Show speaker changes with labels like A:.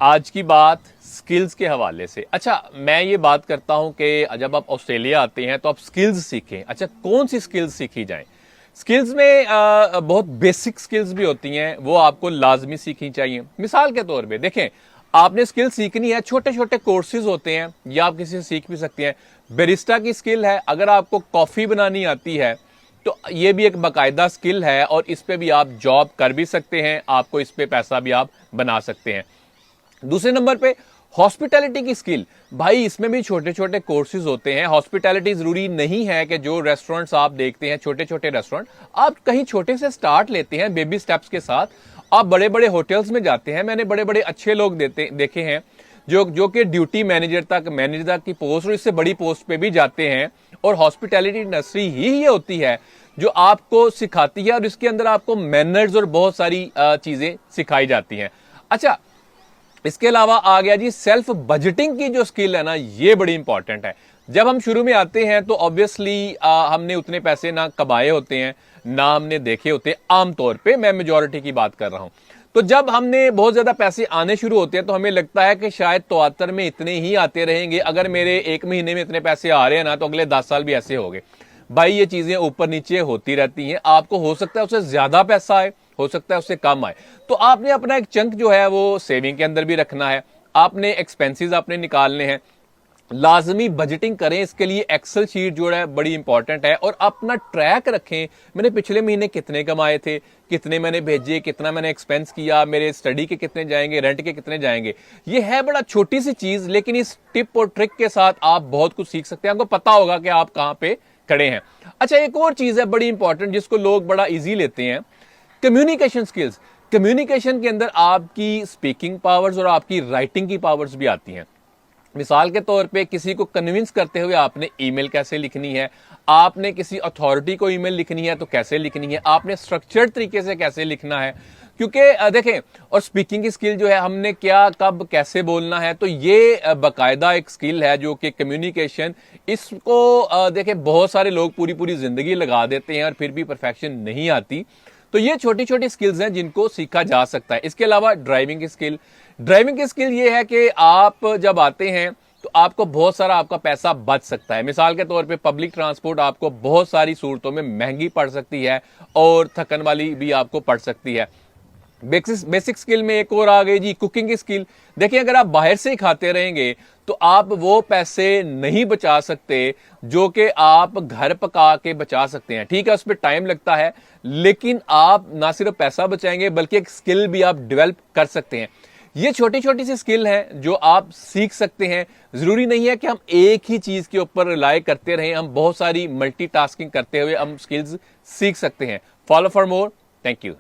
A: आज की बात स्किल्स के हवाले से। अच्छा, मैं ये बात करता हूं कि जब आप ऑस्ट्रेलिया आते हैं तो आप स्किल्स सीखें। अच्छा, कौन सी स्किल्स सीखी जाएं? स्किल्स में बहुत बेसिक स्किल्स भी होती हैं, वो आपको लाजमी सीखनी चाहिए। मिसाल के तौर पे देखें, आपने स्किल सीखनी है, छोटे छोटे कोर्सेज होते हैं, या आप किसी से सीख भी सकते हैं। बेरिस्टा की स्किल है, अगर आपको कॉफ़ी बनानी आती है तो ये भी एक बाकायदा स्किल है और इस पे भी आप जॉब कर भी सकते हैं, आपको इस पे पैसा भी आप बना सकते हैं। दूसरे नंबर पे हॉस्पिटैलिटी की स्किल, भाई इसमें भी छोटे छोटे कोर्सेज होते हैं। हॉस्पिटैलिटी जरूरी नहीं है कि जो रेस्टोरेंट्स आप देखते हैं, छोटे छोटे रेस्टोरेंट, आप कहीं छोटे से स्टार्ट लेते हैं बेबी स्टेप्स के साथ, आप बड़े बड़े होटल्स में जाते हैं। मैंने बड़े बड़े अच्छे लोग देखे हैं जो कि ड्यूटी मैनेजर की पोस्ट और इससे बड़ी पोस्ट पे भी जाते हैं। और हॉस्पिटैलिटी इंडस्ट्री ही ये होती है जो आपको सिखाती है और इसके अंदर आपको मैनर्स और बहुत सारी चीजें सिखाई जाती हैं। अच्छा, इसके अलावा आ गया जी सेल्फ बजटिंग की जो स्किल है ना, ये बड़ी इंपॉर्टेंट है। जब हम शुरू में आते हैं तो ऑब्वियसली हमने उतने पैसे ना कमाए होते हैं, ना हमने देखे होते हैं। आमतौर पे मैं मेजॉरिटी की बात कर रहा हूं। तो जब हमने बहुत ज्यादा पैसे आने शुरू होते हैं तो हमें लगता है कि शायद 73 में इतने ही आते रहेंगे। अगर मेरे एक महीने में इतने पैसे आ रहे हैं ना, तो अगले 10 साल भी ऐसे हो गए। भाई ये चीजें ऊपर नीचे होती रहती हैं। आपको हो सकता है उससे ज्यादा पैसा आए, हो सकता है उससे कम आए। तो आपने अपना एक चंक जो है वो सेविंग के अंदर भी रखना है। आपने एक्सपेंसेस आपने निकालने हैं, लाजमी बजटिंग करें। इसके लिए एक्सेल शीट जो है बड़ी इंपॉर्टेंट है और अपना ट्रैक रखें। मैंने पिछले महीने कितने कमाए थे, कितने मैंने भेजे, कितना मैंने एक्सपेंस किया, मेरे स्टडी के कितने जाएंगे, रेंट के कितने जाएंगे। ये है बड़ा छोटी सी चीज, लेकिन इस टिप और ट्रिक के साथ आप बहुत कुछ सीख सकते हैं। आपको पता होगा कि आप कहां पे खड़े हैं। अच्छा, एक और चीज है बड़ी इंपॉर्टेंट जिसको लोग बड़ा इजी लेते हैं, कम्युनिकेशन स्किल्स। कम्युनिकेशन के अंदर आपकी स्पीकिंग पावर्स और आपकी राइटिंग की पावर्स भी आती हैं। मिसाल के तौर पे किसी को कन्विंस करते हुए आपने ईमेल कैसे लिखनी है, आपने किसी अथॉरिटी को ईमेल लिखनी है तो कैसे लिखनी है, आपने स्ट्रक्चर्ड तरीके से कैसे लिखना है। क्योंकि देखें, और स्पीकिंग की स्किल जो है, हमने क्या कब कैसे बोलना है, तो ये बाकायदा एक स्किल है जो कि कम्युनिकेशन। इसको देखें, बहुत सारे लोग पूरी पूरी जिंदगी लगा देते हैं और फिर भी परफेक्शन नहीं आती। तो ये छोटी छोटी स्किल्स हैं जिनको सीखा जा सकता है। इसके अलावा ड्राइविंग की स्किल, ड्राइविंग की स्किल ये है कि आप जब आते हैं तो आपको बहुत सारा आपका पैसा बच सकता है। मिसाल के तौर पे पब्लिक ट्रांसपोर्ट आपको बहुत सारी सूरतों में महंगी पड़ सकती है और थकन वाली भी आपको पड़ सकती है। बेसिक स्किल में एक और आ गई जी कुकिंग की स्किल। देखिए, अगर आप बाहर से ही खाते रहेंगे तो आप वो पैसे नहीं बचा सकते जो कि आप घर पका के बचा सकते हैं। ठीक है, उस पर टाइम लगता है, लेकिन आप ना सिर्फ पैसा बचाएंगे बल्कि एक स्किल भी आप डेवलप कर सकते हैं। ये छोटी छोटी सी स्किल है जो आप सीख सकते हैं। जरूरी नहीं है कि हम एक ही चीज के ऊपर रिलाय करते रहें, हम बहुत सारी मल्टीटास्किंग करते हुए हम स्किल्स सीख सकते हैं। Follow for more. Thank you.